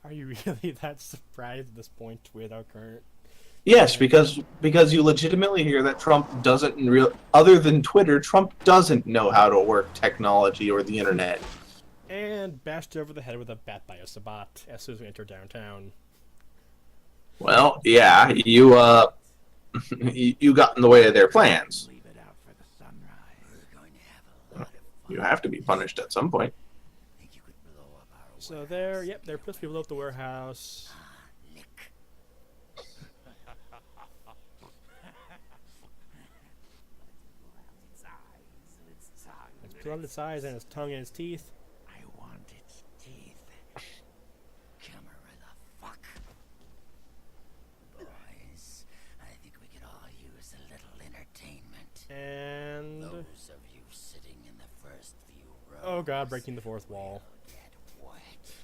Are you really that surprised at this point with our current? Yes, because you legitimately hear that Trump doesn't other than Twitter, Trump doesn't know how to work technology or the internet. And bashed over the head with a bat by a Sabat as soon as we enter downtown. Well, yeah, you you got in the way of their plans. Leave it out for the sunrise. We're going to have a lot of fun. You have to be punished at some point. Think you could blow up our So there, yep, they're supposed to be below the warehouse. lick. It's pulled out its eyes and its tongue and its teeth. I want its teeth. Camera the fuck. Boys, I think we could all use a little entertainment. And Those of you sitting in the first few rows. oh god, breaking the fourth wall. Get wet.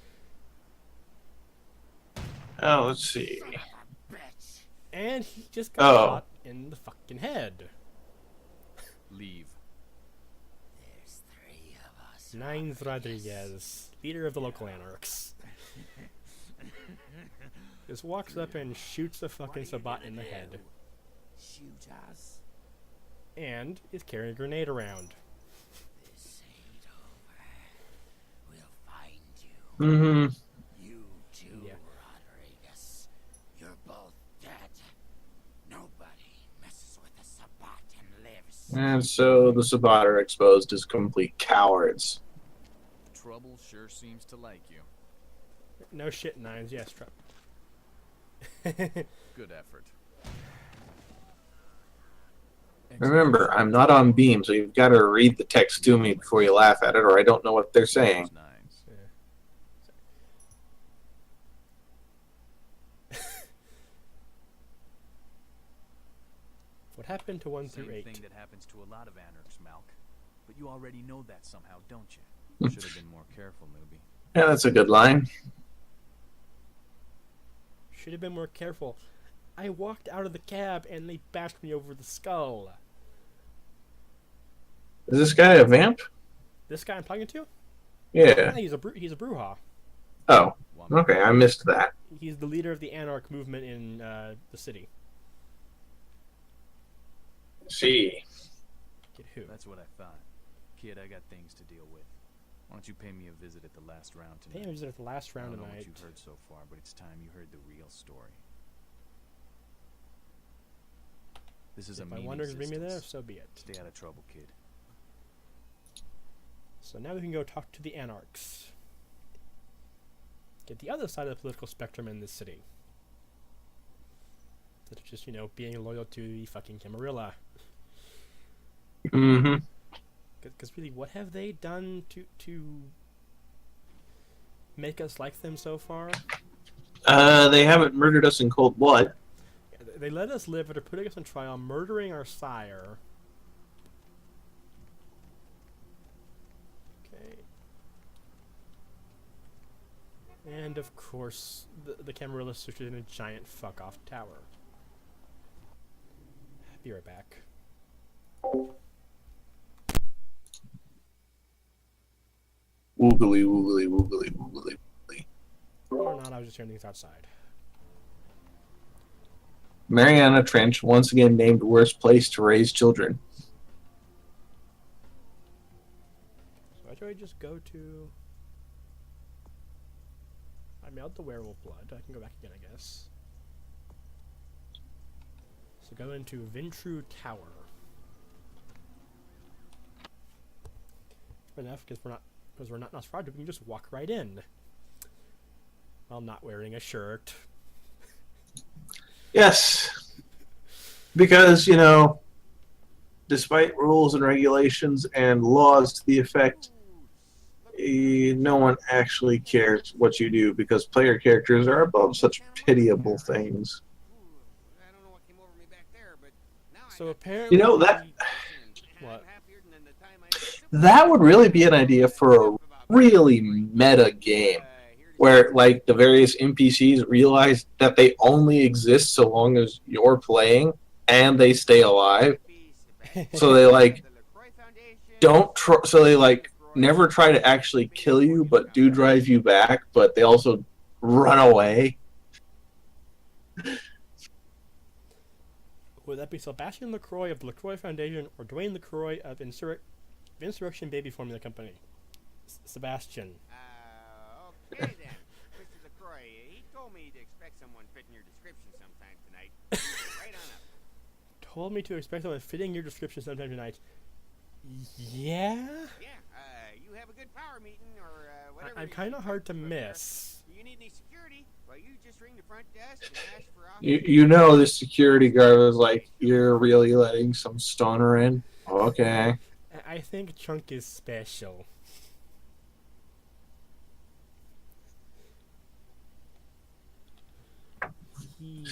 Oh, let's see. Son of a bitch. And he just got Oh. shot in the fucking head. Leave. There's 3 of us. Nines Rodriguez, leader of the local anarchs, just walks up and shoots the fucking Sabat in the head. Shoot us. And is carrying a grenade around. This ain't over. We'll find you. Mm-hmm. You too, Yeah. Rodriguez. You're both dead. Nobody messes with a Sabat and lives. And so the Sabbat are exposed as complete cowards. Trouble sure seems to like you. No shit, Nines. Yes, Trump. Good effort. Remember, I'm not on Beam, so you've got to read the text to me before you laugh at it, or I don't know what they're saying. Nines. What happened to 1 Same through 8? thing that happens to a lot of anarchs, Malk. But you already know that somehow, don't you? Should have been more careful, newbie. Yeah, that's a good line. Should have been more careful. I walked out of the cab and they bashed me over the skull. Is this guy a vamp? This guy I'm talking to? Yeah. He's a Bruja. Oh, One okay, I missed that. He's the leader of the anarch movement in the city. See. Get who? That's what I thought. Kid, I got things to deal with. Why don't you pay me a visit at the last round tonight? Pay him a visit at the last I round don't know tonight. what you've heard so far, but it's time you heard the real story. This is a If I mean wonder to bring me there, existence. so be it. Stay out of trouble, kid. So now we can go talk to the anarchs. Get the other side of the political spectrum in this city. Such as just, being loyal to the fucking Camarilla. Mm-hmm. Because really, what have they done to make us like them so far? They haven't murdered us in cold blood. They let us live after putting us on trial, murdering our sire. Okay. And of course, the Camarilla switches in a giant fuck-off tower. Be right back. Woogly, woogly, woogly, woogly, woogly. Or not, I was just hearing things outside. Mariana Trench, once again named worst place to raise children. So why do I just go to... I mailed the werewolf blood. I can go back again, I guess. So go into Ventru Tower. Fair enough, because we're not Nosferatu, we can just walk right in. While not wearing a shirt. Yes. Because, despite rules and regulations and laws to the effect, no one actually cares what you do because player characters are above such pitiable things. So apparently... That What? that would really be an idea for a really meta game where like the various NPCs realize that they only exist so long as you're playing and they stay alive. So they like never try to actually kill you but do drive you back, but they also run away. Would that be Sebastian LaCroix of the LaCroix Foundation or Dwayne LaCroix of Insurrection Baby Formula Company? Sebastian. Okay then. Mr. LaCroix, he told me to expect someone fitting your description sometime tonight. Right on up. Told me to expect someone fitting your description sometime tonight. Yeah? Yeah, you have a good power meeting or whatever. I'm it is kind of you hard to up there. miss. Do you need any security? Well, you just ring the front desk and ask for officer. You know the security guard was like, "You're really letting some stoner in?" Okay. I think Chunk is special. He...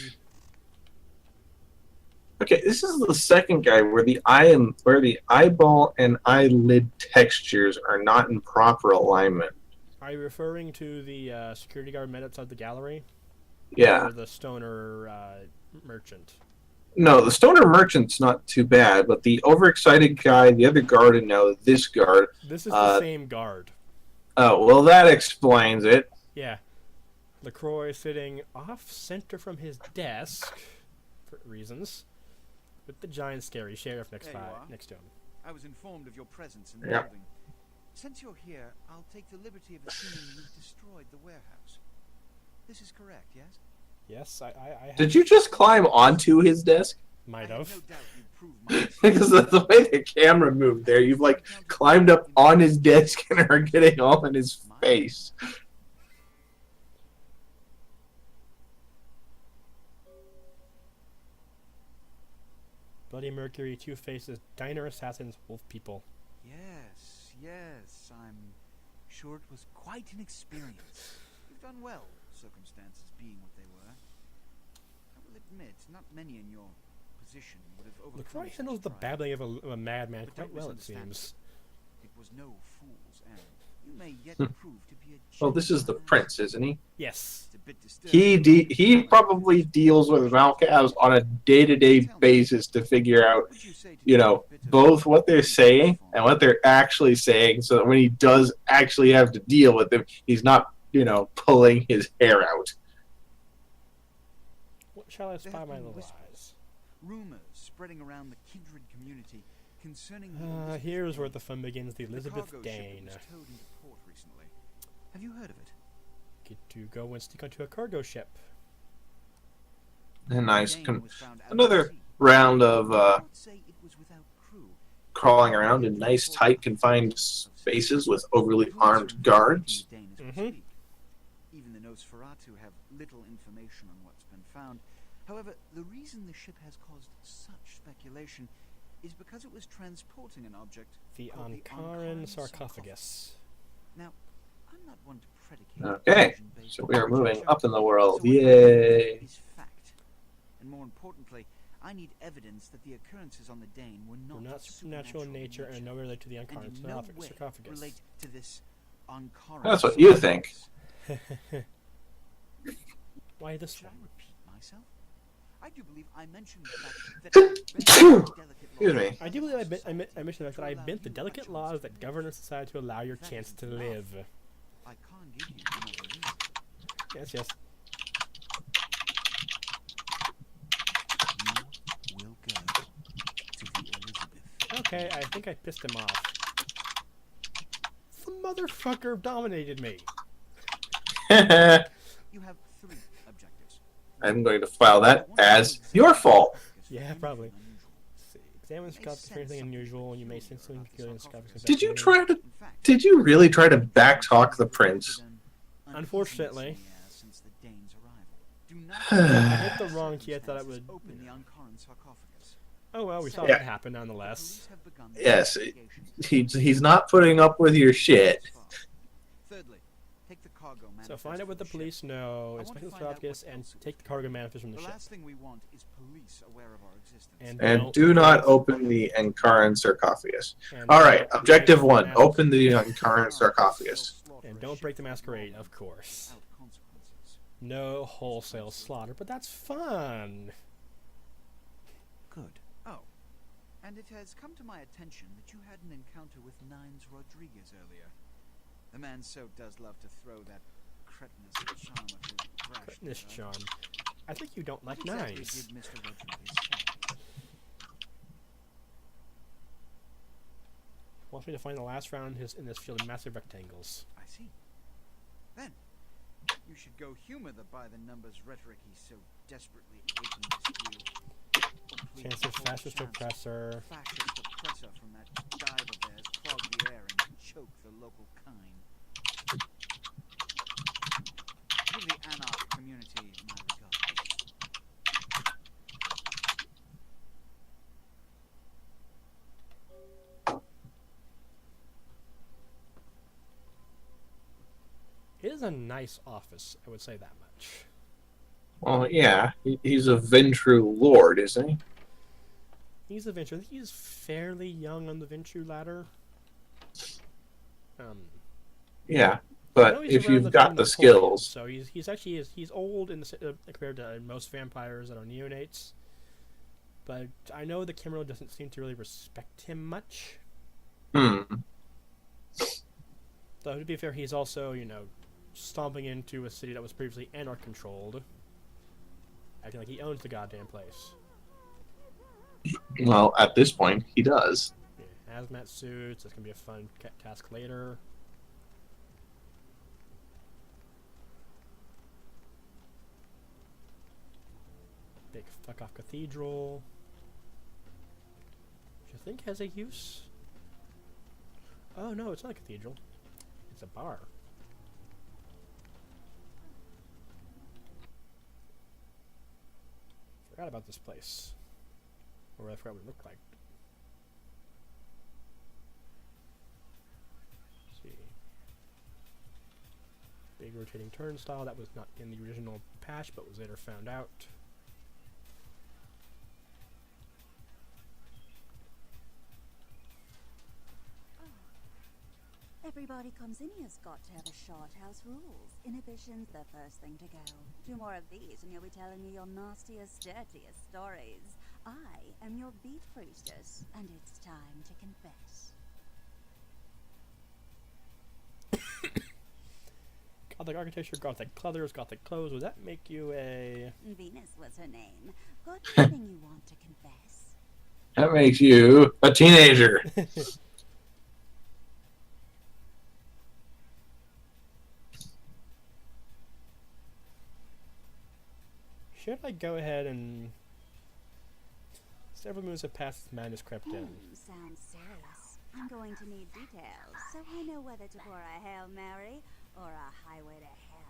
Okay, this is the second guy where the eyeball and eyelid textures are not in proper alignment. Are you referring to the security guard met outside the gallery? Yeah. Or the stoner merchant? No, the stoner merchant's not too bad, but the overexcited guy, the other guard, and now this guard. This is the same guard. Oh, well, that explains it. Yeah. LaCroix sitting off-center from his desk, for reasons, with the giant scary sheriff next There you are. to him. I was informed of your presence in the Yeah. building. Since you're here, I'll take the liberty of assuming you've destroyed the warehouse. This is correct, yes? Yes, I Did you just climb onto his desk? might I have. have no doubt you proved my Because of the way the camera moved there, you've like climbed up on his desk and are getting all in his face. Bloody Mercury, Two Faces, Diner Assassins, Wolf People. Yes, yes, I'm sure it was quite an experience. You've done well, circumstances being what they were. I will admit, not many in your position would have overcome LaCroix such handles the trial. babbling of a madman But quite don't well, it misunderstand seems. It was no fool's errand. You may yet prove to be a Well, this is the genuine prince, isn't he? Yes. It's a bit disturbing. He probably deals with Valcavs on a day-to-day basis to figure out, What would you say to you the know, bit of both what they're saying and what they're actually saying, so that when he does actually have to deal with them, he's not, you know, pulling his hair out. What shall I There spy have my been little whispers, eyes? rumors spreading around the kindred community concerning the Elizabeth Here's where Dane. the fun begins. The Elizabeth cargo ship Dane. that was towed into port recently. Have you heard of it? Get to go and sneak onto a cargo ship. And nice. The Dane was found out at Another sea. round of I would say it was without crew. crawling around in nice, tight, confined spaces with overly Police are armed guards. investigating the Dane as we speak. Even the Nosferatu have little information on what's been found. However, the reason the ship has caused such speculation is because it was transporting an object The called Ankaran sarcophagus. Now, I'm not one to predicate Okay, conclusion based so on we are moving conjecture. up in the world. So what I Yay! need is fact. And more importantly, I need evidence that the occurrences on the Dane were They're not not supernatural in nature and no relate to the Ankaran and in no way sarcophagus. relate to this Ankaran That's what you think. sarcophagus. Why this Should I one? repeat myself? I do believe I mentioned the fact that I bent the delicate Excuse laws me. of I do believe I society mentioned that I to allow bent the you a delicate chance laws to that live. govern a society to allow your That chance is to enough. live. I can't give you another reason. Yes, yes. You will go to the Elizabeth. Okay, I think I pissed him off. The motherfucker dominated me. You have 3 objectives. I'm going to file that as your fault. Yeah, probably. Let's see. Examine the sarcophagus for anything unusual, and you may sense something peculiar in the sarcophagus. Did you try to? Did you really try to backtalk the prince? Unfortunately. Since the Dane's arrival. I hit the wrong key. I thought it would. Open the Ankaran sarcophagus. Oh well, we saw Yeah. that happen nonetheless. Yes, he's not putting up with your shit. Thirdly, take the cargo So manifest find out what from the ship. police know, I want inspect to the find out sarcophagus, what and else it take was the cargo for. manifest from the The ship. last thing we want is police aware of our existence. And do not open the Ankaran sarcophagus. And All right, don't objective break the 1: mas- open the Ankaran sarcophagus. And don't break the masquerade, of course. Without consequences. No wholesale slaughter, but that's fun. Good. Oh, and it has come to my attention that you had an encounter with Nines Rodriguez earlier. The man so does love to throw that cretinous charm of this, John. I think you don't like What exactly knives. did Mr. Rodriguez say? Wants me to find the last round in this field in massive rectangles. I see. Then, you should go humor the by-the-numbers rhetoric he's so desperately aching to spew. Oh, please, Chance of all fascist chance oppressor. Fascist oppressor from that dive of theirs clog the air and choke the local kine. Give the anarch community my regards. It is a nice office, I would say that much. Well, yeah, he's a Ventru lord, isn't he? He's a Ventru. I think he's fairly young on the Ventru ladder. Yeah, I but know he's if around you've the got time the of Napoleon, skills, so he's actually he's old in the, compared to most vampires that are neonates. But I know the Cameron doesn't seem to really respect him much. hmm. Though to be fair, he's also, you know, stomping into a city that was previously anarch-controlled, acting like he owns the goddamn place. Well, at this point, he does. Yeah, hazmat suits. That's gonna be a fun task later. Big fuck off cathedral, which I think has a use. Oh no, it's not a cathedral. It's a bar. Forgot about this place. Or I forgot what it looked like. Let's see. Big rotating turnstile. That was not in the original patch, but was later found out. Everybody comes in here's got to have a short house rules. Inhibition's the first thing to go. 2 more of these and you'll be telling me your nastiest, dirtiest stories. I am your beat priestess, and it's time to confess. Gothic architecture, Gothic colors, Gothic clothes. Would that make you a... Venus was her name. Got anything you want to confess? That makes you a teenager. Should I go ahead and... Several moons have passed, madness crept in. Sounds serious. I'm going to need details, so I know whether to pour a Hail Mary or a highway to hell.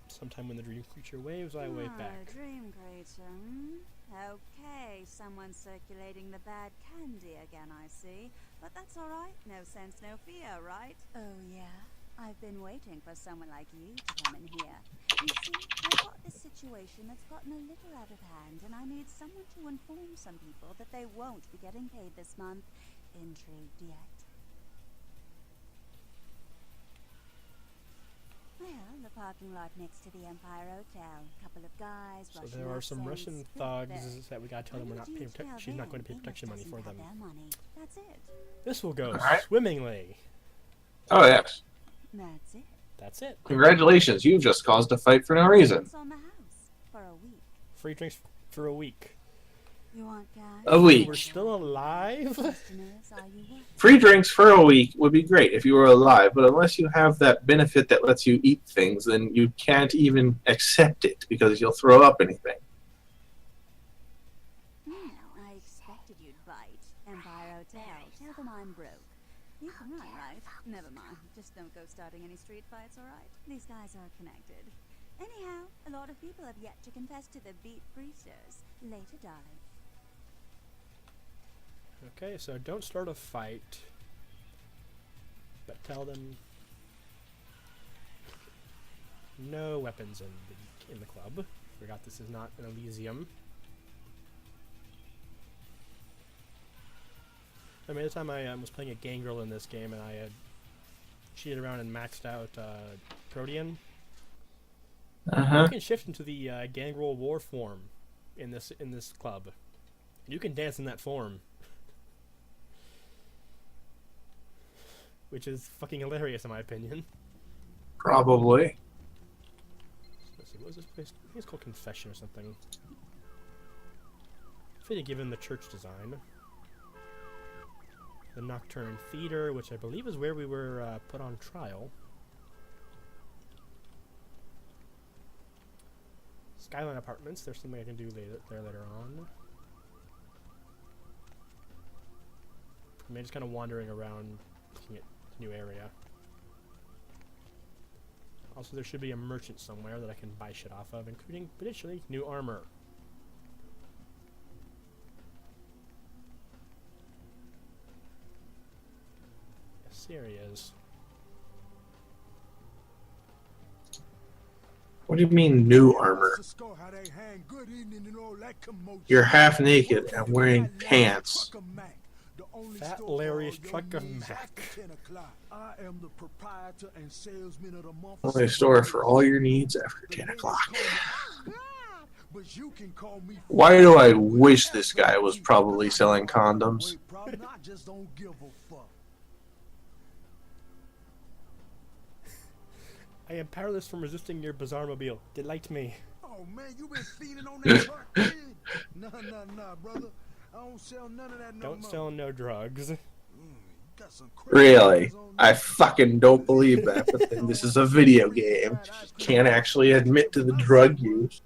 Sometime when the dream creature waves, I wave back. Dream creature, hmm? Okay, someone's circulating the bad candy again, I see. But that's alright, no sense, no fear, right? Oh yeah? I've been waiting for someone like you to come in here. You see, I've got this situation that's gotten a little out of hand, and I need someone to inform some people that they won't be getting paid this month. Intrigued yet? Well, the parking lot next to the Empire Hotel. Couple of guys, So Russian there are some accents, Russian good thugs bit. that we gotta tell them we're not paying she's not going to pay protection money for them. That's it. This will go Alright. swimmingly. Oh, yes. That's it. That's it. Congratulations, you've just caused a fight for no reason. It's on the house for a week. Free drinks for a week. You want guys? A week. We're still alive? Customers, are you what? Free drinks for a week would be great if you were alive, but unless you have that benefit that lets you eat things, then you can't even accept it because you'll throw up anything. I expected you'd bite. Empire Hotel. Tell them I'm broke. You can run, right? Never mind. Just don't go starting any street fights, alright? These guys are connected. Anyhow, a lot of people have yet to confess to the beat priestess. Later, darling. Okay, so don't start a fight. But tell them no weapons in the club. Forgot this is not an Elysium. I mean, the time I was playing a gangrel in this game and I had cheated around and maxed out Protean. You can shift into the gangrel war form in this club. You can dance in that form. Which is fucking hilarious in my opinion. Probably. Let's see, what was this place? I think it's called Confession or something. Fitted given the church design. The Nocturne Theater, which I believe is where we were put on trial. Skyline Apartments, there's something I can do there later on. I'm just kind of wandering around, looking at the new area. Also, there should be a merchant somewhere that I can buy shit off of, including, potentially, new armor. Yes, here he is. What do you mean new armor? You're half naked and wearing pants. Fat Larry's Truck of Mac. Only store for all your needs after 10 o'clock. Why do I wish this guy was probably selling condoms? I am powerless from resisting your bizarre mobile. Delight me. Oh man, you been feeding on that truck, kid? Nah, brother. I don't sell none of that no more. Don't sell no drugs. Got some crazy Really? guys on I there. fucking don't believe that, but then this is a video game. Can't actually admit to the drug use.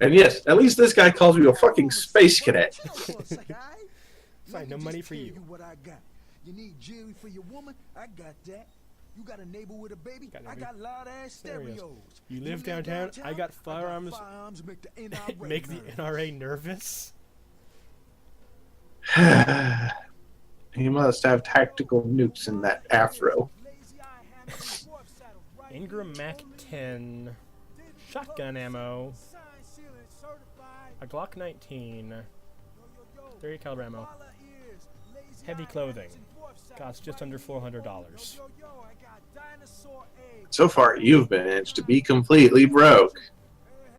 And yes, at least this guy calls me a fucking space cadet. Chill for a second, all right? Fine, Let no me money just for tell you. What I got. You need jewelry for your woman? I got that. You got a neighbor with a baby? Got a I neighbor. got loud ass There he is. stereos. You live downtown? I got firearms. Make the NRA Make the nervous. NRA nervous. He must have tactical nukes in that afro. Ingram Mac 10. Shotgun ammo. A Glock 19. 30 caliber ammo. Heavy clothing. Costs just under $400. So far, you've managed to be completely broke.